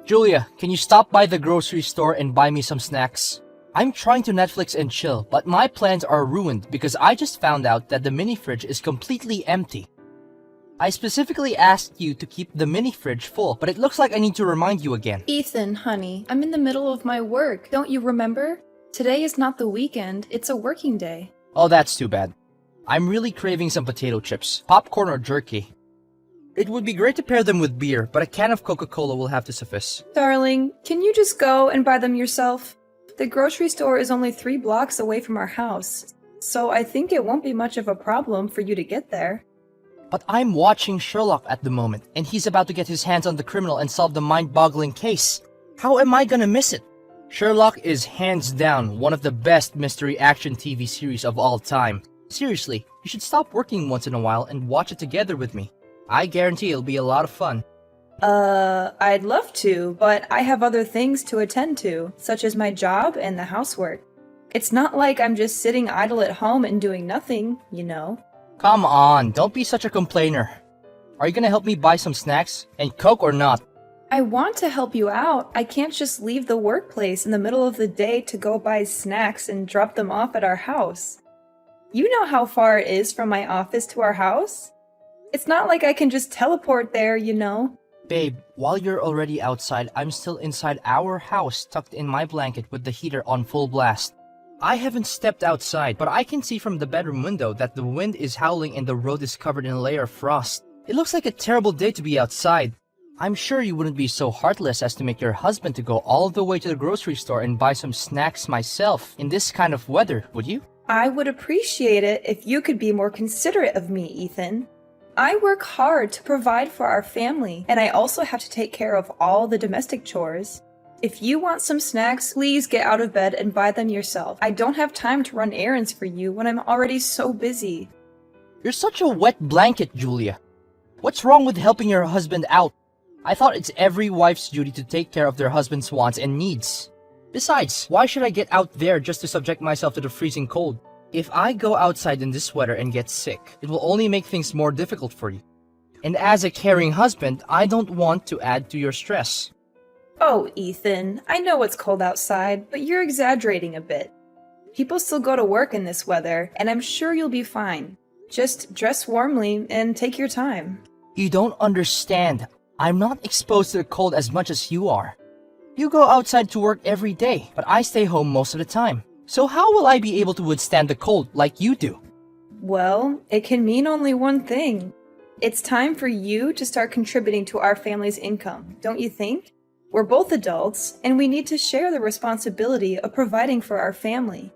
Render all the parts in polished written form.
Julia, can you stop by the grocery store and buy me some snacks? I'm trying to Netflix and chill, but my plans are ruined because I just found out that the mini fridge is completely empty. I specifically asked you to keep the mini fridge full, but it looks like I need to remind you again. Ethan, honey, I'm in the middle of my work. Don't you remember? Today is not the weekend, it's a working day. Oh, that's too bad. I'm really craving some potato chips, popcorn or jerky. It would be great to pair them with beer, but a can of Coca-Cola will have to suffice. Darling, can you just go and buy them yourself? The grocery store is only 3 blocks away from our house, so I think it won't be much of a problem for you to get there. But I'm watching Sherlock at the moment, and he's about to get his hands on the criminal and solve the mind-boggling case. How am I gonna miss it? Sherlock is hands down one of the best mystery action TV series of all time. Seriously, you should stop working once in a while and watch it together with me. I guarantee it'll be a lot of fun. I'd love to, but I have other things to attend to, such as my job and the housework. It's not like I'm just sitting idle at home and doing nothing, you know. Come on, don't be such a complainer. Are you gonna help me buy some snacks? And Coke or not? I want to help you out. I can't just leave the workplace in the middle of the day to go buy snacks and drop them off at our house. You know how far it is from my office to our house? It's not like I can just teleport there, you know. Babe, while you're already outside, I'm still inside our house tucked in my blanket with the heater on full blast. I haven't stepped outside, but I can see from the bedroom window that the wind is howling and the road is covered in a layer of frost. It looks like a terrible day to be outside. I'm sure you wouldn't be so heartless as to make your husband to go all the way to the grocery store and buy some snacks myself in this kind of weather, would you? I would appreciate it if you could be more considerate of me, Ethan. I work hard to provide for our family, and I also have to take care of all the domestic chores. If you want some snacks, please get out of bed and buy them yourself. I don't have time to run errands for you when I'm already so busy. You're such a wet blanket, Julia. What's wrong with helping your husband out? I thought it's every wife's duty to take care of their husband's wants and needs. Besides, why should I get out there just to subject myself to the freezing cold? If I go outside in this weather and get sick, it will only make things more difficult for you. And as a caring husband, I don't want to add to your stress. Oh, Ethan, I know it's cold outside, but you're exaggerating a bit. People still go to work in this weather, and I'm sure you'll be fine. Just dress warmly and take your time. You don't understand. I'm not exposed to the cold as much as you are. You go outside to work every day, but I stay home most of the time. So how will I be able to withstand the cold like you do? Well, it can mean only one thing. It's time for you to start contributing to our family's income, don't you think? We're both adults, and we need to share the responsibility of providing for our family.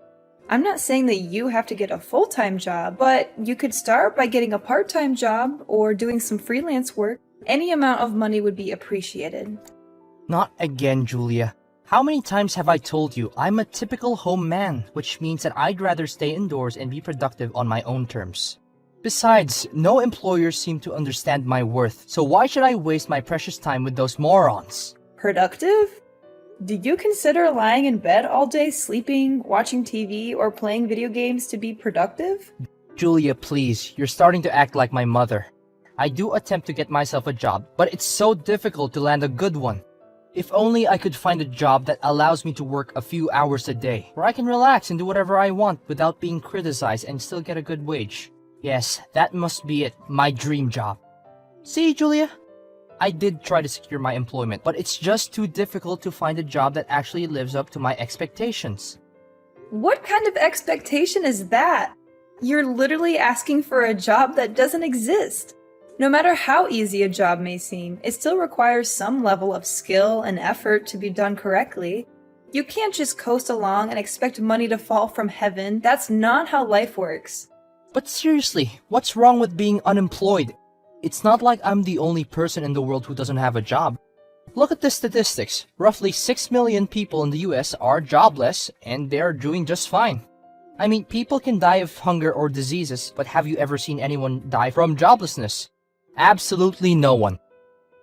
I'm not saying that you have to get a full-time job, but you could start by getting a part-time job or doing some freelance work. Any amount of money would be appreciated. Not again, Julia. How many times have I told you I'm a typical home man, which means that I'd rather stay indoors and be productive on my own terms. Besides, no employers seem to understand my worth, so why should I waste my precious time with those morons? Productive? Do you consider lying in bed all day sleeping, watching TV, or playing video games to be productive? Julia, please, you're starting to act like my mother. I do attempt to get myself a job, but it's so difficult to land a good one. If only I could find a job that allows me to work a few hours a day, where I can relax and do whatever I want without being criticized and still get a good wage. Yes, that must be it, my dream job. See, Julia? I did try to secure my employment, but it's just too difficult to find a job that actually lives up to my expectations. What kind of expectation is that? You're literally asking for a job that doesn't exist. No matter how easy a job may seem, it still requires some level of skill and effort to be done correctly. You can't just coast along and expect money to fall from heaven. That's not how life works. But seriously, what's wrong with being unemployed? It's not like I'm the only person in the world who doesn't have a job. Look at the statistics. Roughly 6 million people in the US are jobless, and they're doing just fine. I mean, people can die of hunger or diseases, but have you ever seen anyone die from joblessness? Absolutely no one.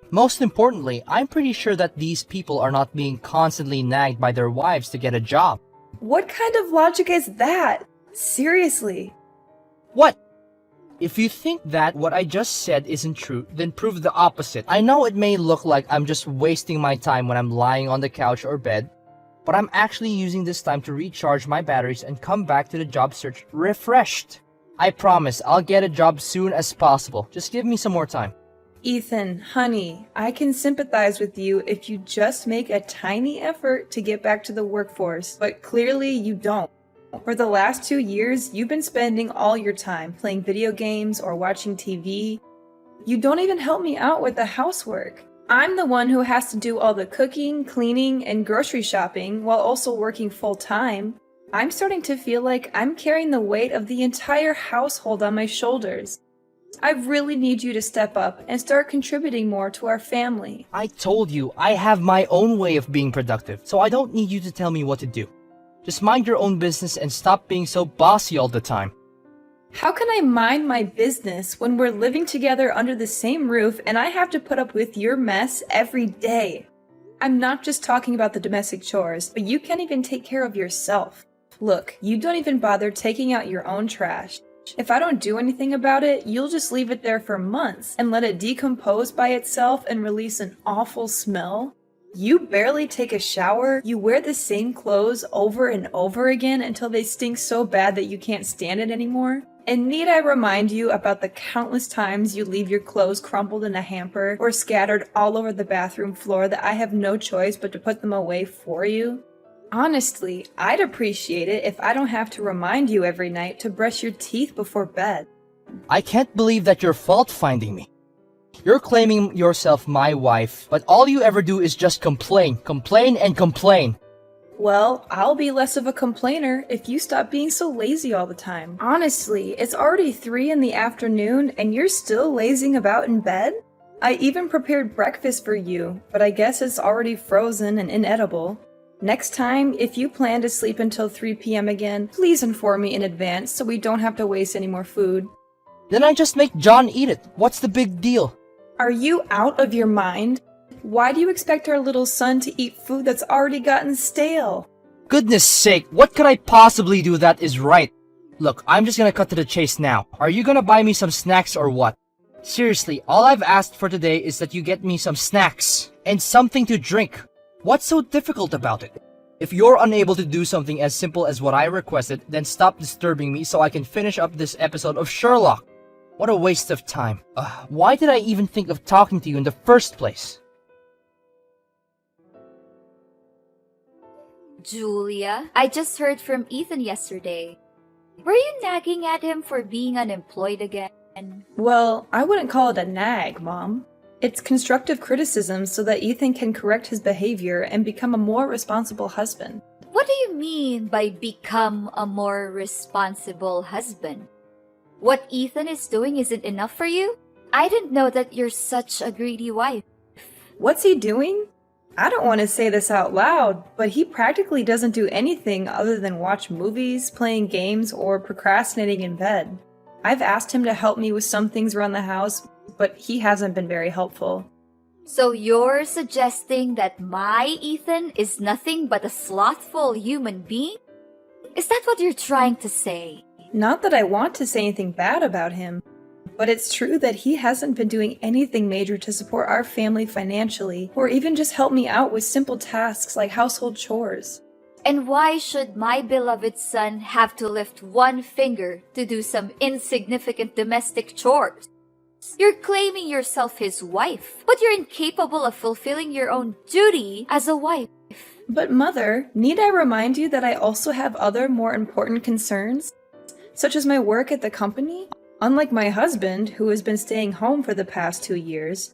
Most importantly, I'm pretty sure that these people are not being constantly nagged by their wives to get a job. What kind of logic is that? Seriously. What? If you think that what I just said isn't true, then prove the opposite. I know it may look like I'm just wasting my time when I'm lying on the couch or bed, but I'm actually using this time to recharge my batteries and come back to the job search refreshed. I promise I'll get a job soon as possible. Just give me some more time. Ethan, honey, I can sympathize with you if you just make a tiny effort to get back to the workforce, but clearly you don't. For the last 2 years, you've been spending all your time playing video games or watching TV. You don't even help me out with the housework. I'm the one who has to do all the cooking, cleaning, and grocery shopping while also working full-time. I'm starting to feel like I'm carrying the weight of the entire household on my shoulders. I really need you to step up and start contributing more to our family. I told you, I have my own way of being productive, so I don't need you to tell me what to do. Just mind your own business and stop being so bossy all the time. How can I mind my business when we're living together under the same roof and I have to put up with your mess every day? I'm not just talking about the domestic chores, but you can't even take care of yourself. Look, you don't even bother taking out your own trash. If I don't do anything about it, you'll just leave it there for months and let it decompose by itself and release an awful smell. You barely take a shower, you wear the same clothes over and over again until they stink so bad that you can't stand it anymore. And need I remind you about the countless times you leave your clothes crumpled in a hamper or scattered all over the bathroom floor that I have no choice but to put them away for you? Honestly, I'd appreciate it if I don't have to remind you every night to brush your teeth before bed. I can't believe that you're fault-finding me. You're claiming yourself my wife, but all you ever do is just complain, complain, and complain. Well, I'll be less of a complainer if you stop being so lazy all the time. Honestly, it's already 3 in the afternoon and you're still lazing about in bed? I even prepared breakfast for you, but I guess it's already frozen and inedible. Next time, if you plan to sleep until 3 p.m. again, please inform me in advance so we don't have to waste any more food. Then I just make John eat it. What's the big deal? Are you out of your mind? Why do you expect our little son to eat food that's already gotten stale? Goodness sake, what could I possibly do that is right? Look, I'm just gonna cut to the chase now. Are you gonna buy me some snacks or what? Seriously, all I've asked for today is that you get me some snacks and something to drink. What's so difficult about it? If you're unable to do something as simple as what I requested, then stop disturbing me so I can finish up this episode of Sherlock. What a waste of time. Why did I even think of talking to you in the first place? Julia, I just heard from Ethan yesterday. Were you nagging at him for being unemployed again? Well, I wouldn't call it a nag, Mom. It's constructive criticism so that Ethan can correct his behavior and become a more responsible husband. What do you mean by become a more responsible husband? What Ethan is doing isn't enough for you? I didn't know that you're such a greedy wife. What's he doing? I don't want to say this out loud, but he practically doesn't do anything other than watch movies, playing games, or procrastinating in bed. I've asked him to help me with some things around the house, but he hasn't been very helpful. So you're suggesting that my Ethan is nothing but a slothful human being? Is that what you're trying to say? Not that I want to say anything bad about him, but it's true that he hasn't been doing anything major to support our family financially, or even just help me out with simple tasks like household chores. And why should my beloved son have to lift one finger to do some insignificant domestic chores? You're claiming yourself his wife, but you're incapable of fulfilling your own duty as a wife. But Mother, need I remind you that I also have other more important concerns, such as my work at the company? Unlike my husband, who has been staying home for the past 2 years,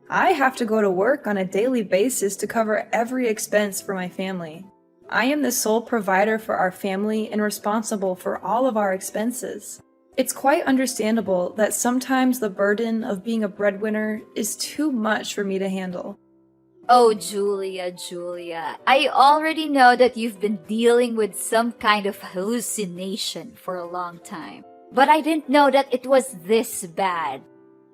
I have to go to work on a daily basis to cover every expense for my family. I am the sole provider for our family and responsible for all of our expenses. It's quite understandable that sometimes the burden of being a breadwinner is too much for me to handle. Oh, Julia, I already know that you've been dealing with some kind of hallucination for a long time. But I didn't know that it was this bad.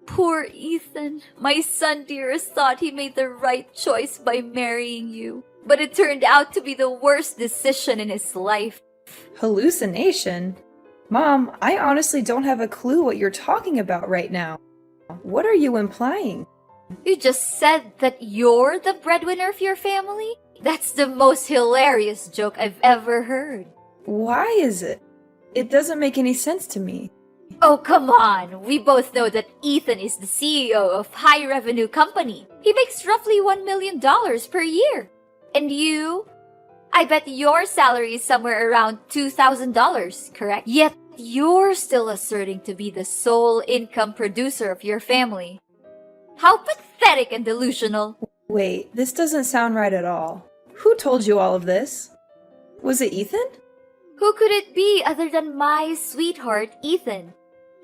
Poor Ethan, my son dearest thought he made the right choice by marrying you. But it turned out to be the worst decision in his life. Hallucination? Mom, I honestly don't have a clue what you're talking about right now. What are you implying? You just said that you're the breadwinner of your family? That's the most hilarious joke I've ever heard. Why is it? It doesn't make any sense to me. Oh, come on. We both know that Ethan is the CEO of high revenue company. He makes roughly $1 million per year. And you? I bet your salary is somewhere around $2,000, correct? Yet you're still asserting to be the sole income producer of your family. How pathetic and delusional. Wait, this doesn't sound right at all. Who told you all of this? Was it Ethan? Who could it be other than my sweetheart, Ethan?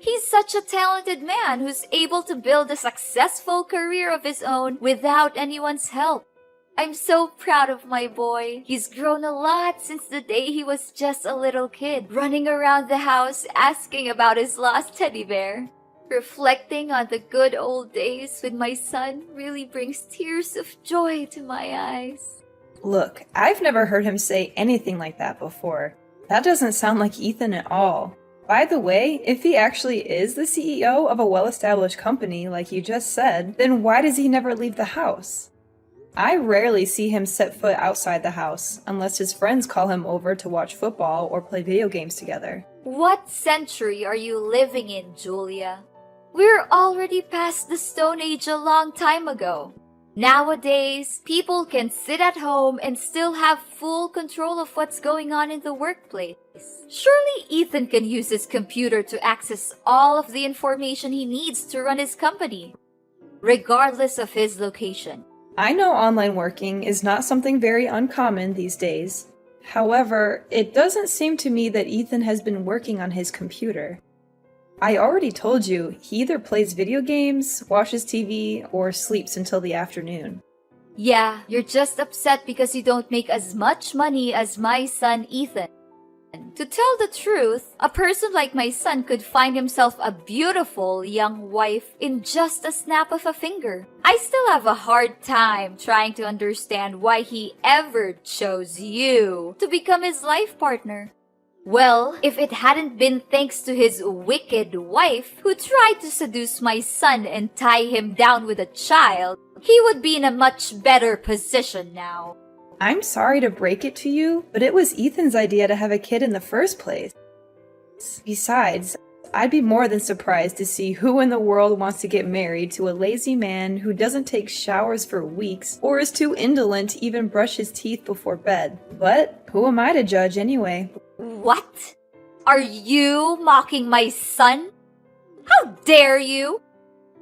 He's such a talented man who's able to build a successful career of his own without anyone's help. I'm so proud of my boy. He's grown a lot since the day he was just a little kid, running around the house asking about his lost teddy bear. Reflecting on the good old days with my son really brings tears of joy to my eyes. Look, I've never heard him say anything like that before. That doesn't sound like Ethan at all. By the way, if he actually is the CEO of a well-established company, like you just said, then why does he never leave the house? I rarely see him set foot outside the house, unless his friends call him over to watch football or play video games together. What century are you living in, Julia? We're already past the Stone Age a long time ago. Nowadays, people can sit at home and still have full control of what's going on in the workplace. Surely Ethan can use his computer to access all of the information he needs to run his company, regardless of his location. I know online working is not something very uncommon these days. However, it doesn't seem to me that Ethan has been working on his computer. I already told you, he either plays video games, watches TV, or sleeps until the afternoon. Yeah, you're just upset because you don't make as much money as my son Ethan. To tell the truth, a person like my son could find himself a beautiful young wife in just a snap of a finger. I still have a hard time trying to understand why he ever chose you to become his life partner. Well, if it hadn't been thanks to his wicked wife who tried to seduce my son and tie him down with a child, he would be in a much better position now. I'm sorry to break it to you, but it was Ethan's idea to have a kid in the first place. Besides, I'd be more than surprised to see who in the world wants to get married to a lazy man who doesn't take showers for weeks or is too indolent to even brush his teeth before bed. But who am I to judge anyway? What? Are you mocking my son? How dare you?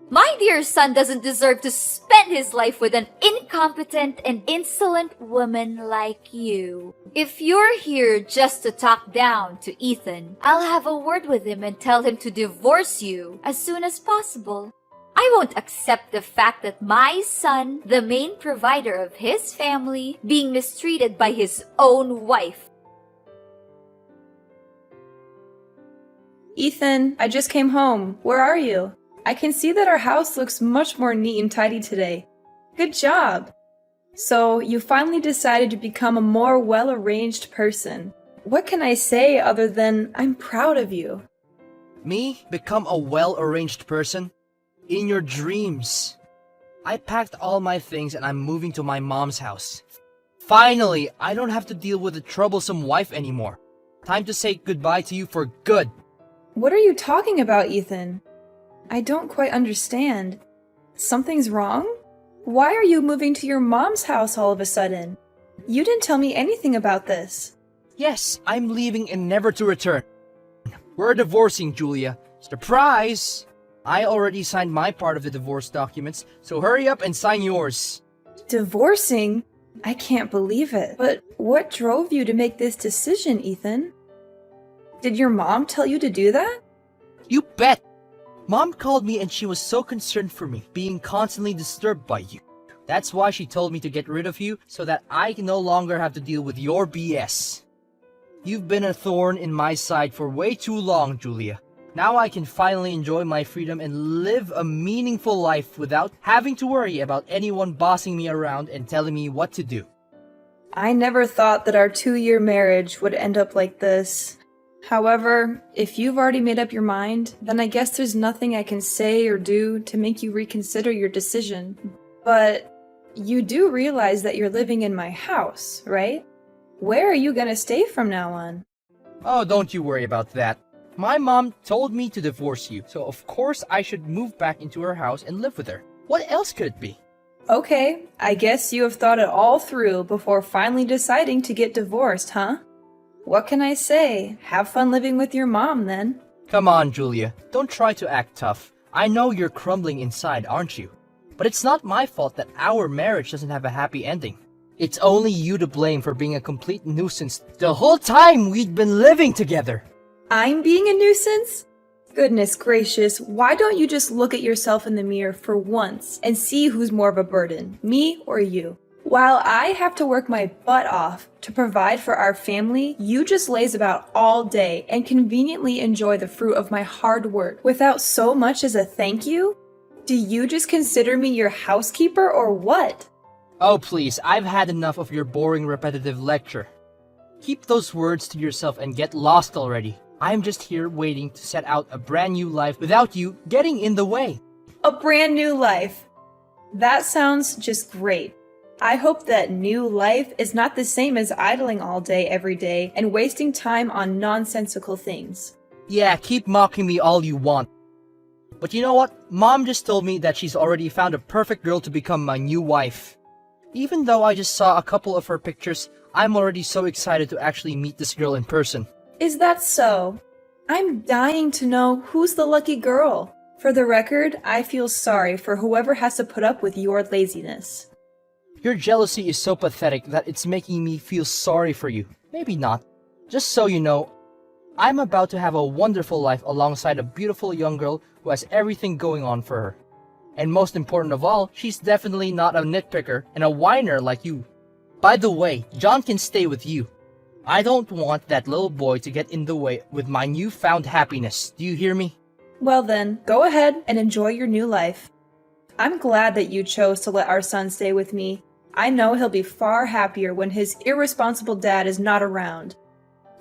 My dear son doesn't deserve to spend his life with an incompetent and insolent woman like you. If you're here just to talk down to Ethan, I'll have a word with him and tell him to divorce you as soon as possible. I won't accept the fact that my son, the main provider of his family, being mistreated by his own wife. Ethan, I just came home. Where are you? I can see that our house looks much more neat and tidy today. Good job! So, you finally decided to become a more well-arranged person. What can I say other than I'm proud of you? Me become a well-arranged person? In your dreams. I packed all my things and I'm moving to my mom's house. Finally, I don't have to deal with a troublesome wife anymore. Time to say goodbye to you for good. What are you talking about, Ethan? I don't quite understand. Something's wrong? Why are you moving to your mom's house all of a sudden? You didn't tell me anything about this. Yes, I'm leaving and never to return. We're divorcing, Julia. Surprise! I already signed my part of the divorce documents, so hurry up and sign yours. Divorcing? I can't believe it. But what drove you to make this decision, Ethan? Did your mom tell you to do that? You bet! Mom called me and she was so concerned for me, being constantly disturbed by you. That's why she told me to get rid of you, so that I can no longer have to deal with your BS. You've been a thorn in my side for way too long, Julia. Now I can finally enjoy my freedom and live a meaningful life without having to worry about anyone bossing me around and telling me what to do. I never thought that our 2-year marriage would end up like this. However, if you've already made up your mind, then I guess there's nothing I can say or do to make you reconsider your decision. But you do realize that you're living in my house, right? Where are you gonna stay from now on? Oh, don't you worry about that. My mom told me to divorce you, so of course I should move back into her house and live with her. What else could it be? Okay, I guess you have thought it all through before finally deciding to get divorced, huh? What can I say? Have fun living with your mom, then. Come on, Julia. Don't try to act tough. I know you're crumbling inside, aren't you? But it's not my fault that our marriage doesn't have a happy ending. It's only you to blame for being a complete nuisance the whole time we'd been living together. I'm being a nuisance? Goodness gracious, why don't you just look at yourself in the mirror for once and see who's more of a burden, me or you? While I have to work my butt off to provide for our family, you just laze about all day and conveniently enjoy the fruit of my hard work without so much as a thank you? Do you just consider me your housekeeper or what? Oh please, I've had enough of your boring repetitive lecture. Keep those words to yourself and get lost already. I'm just here waiting to set out a brand new life without you getting in the way. A brand new life. That sounds just great. I hope that new life is not the same as idling all day every day and wasting time on nonsensical things. Yeah, keep mocking me all you want. But you know what? Mom just told me that she's already found a perfect girl to become my new wife. Even though I just saw a couple of her pictures, I'm already so excited to actually meet this girl in person. Is that so? I'm dying to know who's the lucky girl. For the record, I feel sorry for whoever has to put up with your laziness. Your jealousy is so pathetic that it's making me feel sorry for you. Maybe not. Just so you know, I'm about to have a wonderful life alongside a beautiful young girl who has everything going on for her. And most important of all, she's definitely not a nitpicker and a whiner like you. By the way, John can stay with you. I don't want that little boy to get in the way with my newfound happiness. Do you hear me? Well then, go ahead and enjoy your new life. I'm glad that you chose to let our son stay with me. I know he'll be far happier when his irresponsible dad is not around.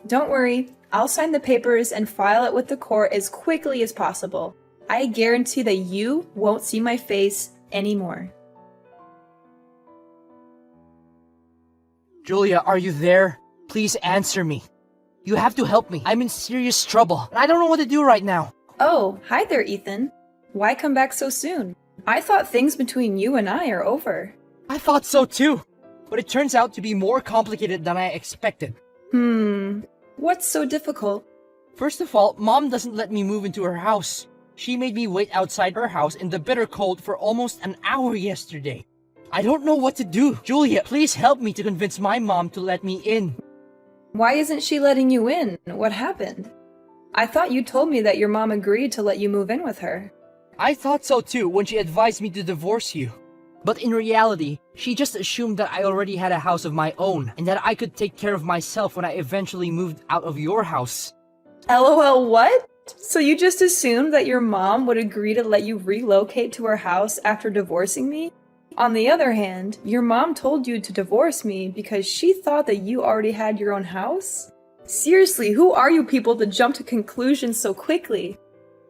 Don't worry, I'll sign the papers and file it with the court as quickly as possible. I guarantee that you won't see my face anymore. Julia, are you there? Please answer me. You have to help me. I'm in serious trouble, and I don't know what to do right now. Oh, hi there, Ethan. Why come back so soon? I thought things between you and I are over. I thought so too, but it turns out to be more complicated than I expected. What's so difficult? First of all, Mom doesn't let me move into her house. She made me wait outside her house in the bitter cold for almost an hour yesterday. I don't know what to do. Julia, please help me to convince my mom to let me in. Why isn't she letting you in? What happened? I thought you told me that your mom agreed to let you move in with her. I thought so too when she advised me to divorce you. But in reality, she just assumed that I already had a house of my own and that I could take care of myself when I eventually moved out of your house. LOL, what? So you just assumed that your mom would agree to let you relocate to her house after divorcing me? On the other hand, your mom told you to divorce me because she thought that you already had your own house? Seriously, who are you people to jump to conclusions so quickly?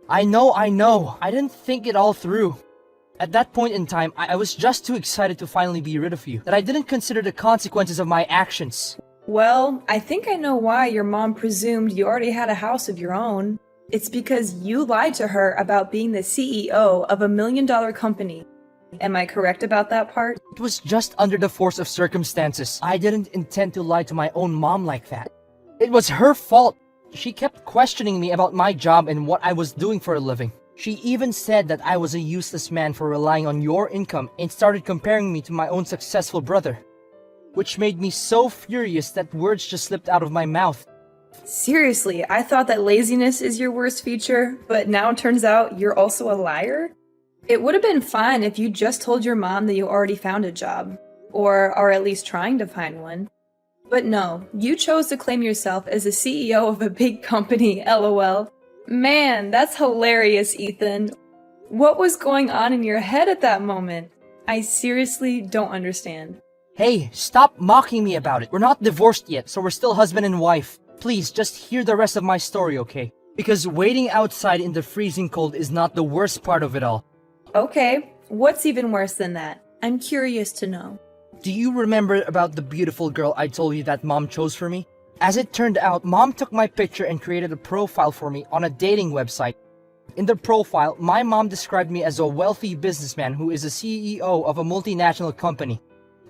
I know. I didn't think it all through. At that point in time, I was just too excited to finally be rid of you that I didn't consider the consequences of my actions. Well, I think I know why your mom presumed you already had a house of your own. It's because you lied to her about being the CEO of $1 million company. Am I correct about that part? It was just under the force of circumstances. I didn't intend to lie to my own mom like that. It was her fault. She kept questioning me about my job and what I was doing for a living. She even said that I was a useless man for relying on your income and started comparing me to my own successful brother. Which made me so furious that words just slipped out of my mouth. Seriously, I thought that laziness is your worst feature, but now it turns out you're also a liar? It would have been fine if you just told your mom that you already found a job, or are at least trying to find one. But no, you chose to claim yourself as the CEO of a big company, LOL. Man, that's hilarious, Ethan. What was going on in your head at that moment? I seriously don't understand. Hey, stop mocking me about it. We're not divorced yet, so we're still husband and wife. Please, just hear the rest of my story, okay? Because waiting outside in the freezing cold is not the worst part of it all. Okay, what's even worse than that? I'm curious to know. Do you remember about the beautiful girl I told you that Mom chose for me? As it turned out, Mom took my picture and created a profile for me on a dating website. In the profile, my mom described me as a wealthy businessman who is a CEO of a multinational company,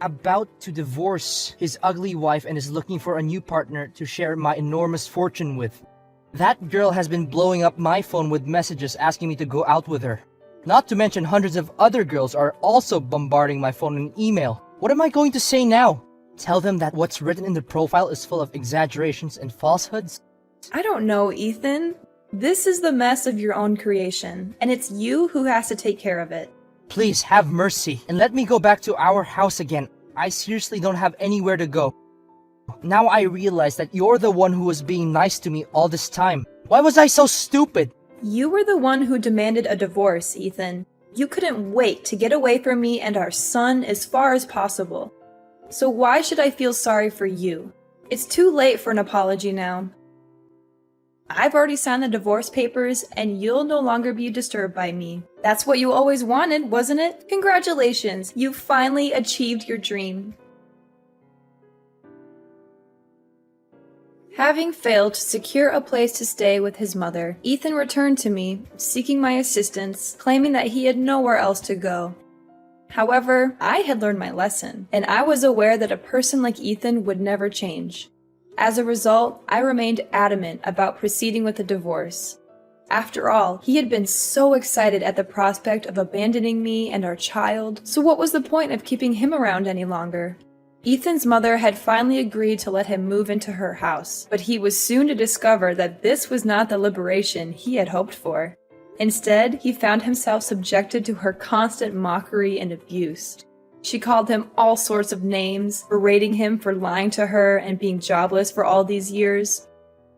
about to divorce his ugly wife and is looking for a new partner to share my enormous fortune with. That girl has been blowing up my phone with messages asking me to go out with her. Not to mention hundreds of other girls are also bombarding my phone in email. What am I going to say now? Tell them that what's written in the profile is full of exaggerations and falsehoods? I don't know, Ethan. This is the mess of your own creation, and it's you who has to take care of it. Please have mercy and let me go back to our house again. I seriously don't have anywhere to go. Now I realize that you're the one who was being nice to me all this time. Why was I so stupid? You were the one who demanded a divorce, Ethan. You couldn't wait to get away from me and our son as far as possible. So why should I feel sorry for you? It's too late for an apology now. I've already signed the divorce papers, and you'll no longer be disturbed by me. That's what you always wanted, wasn't it? Congratulations, you finally achieved your dream. Having failed to secure a place to stay with his mother, Ethan returned to me, seeking my assistance, claiming that he had nowhere else to go. However, I had learned my lesson, and I was aware that a person like Ethan would never change. As a result, I remained adamant about proceeding with the divorce. After all, he had been so excited at the prospect of abandoning me and our child, so what was the point of keeping him around any longer? Ethan's mother had finally agreed to let him move into her house, but he was soon to discover that this was not the liberation he had hoped for. Instead, he found himself subjected to her constant mockery and abuse. She called him all sorts of names, berating him for lying to her and being jobless for all these years.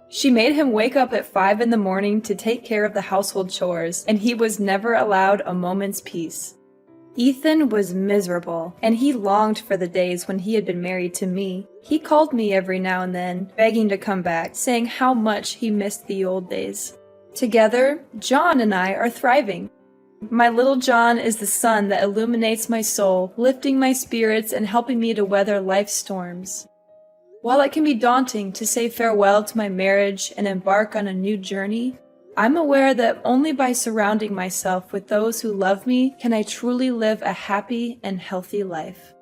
She made him wake up at 5 in the morning to take care of the household chores, and he was never allowed a moment's peace. Ethan was miserable, and he longed for the days when he had been married to me. He called me every now and then, begging to come back, saying how much he missed the old days. Together, John and I are thriving. My little John is the sun that illuminates my soul, lifting my spirits and helping me to weather life's storms. While it can be daunting to say farewell to my marriage and embark on a new journey, I'm aware that only by surrounding myself with those who love me can I truly live a happy and healthy life.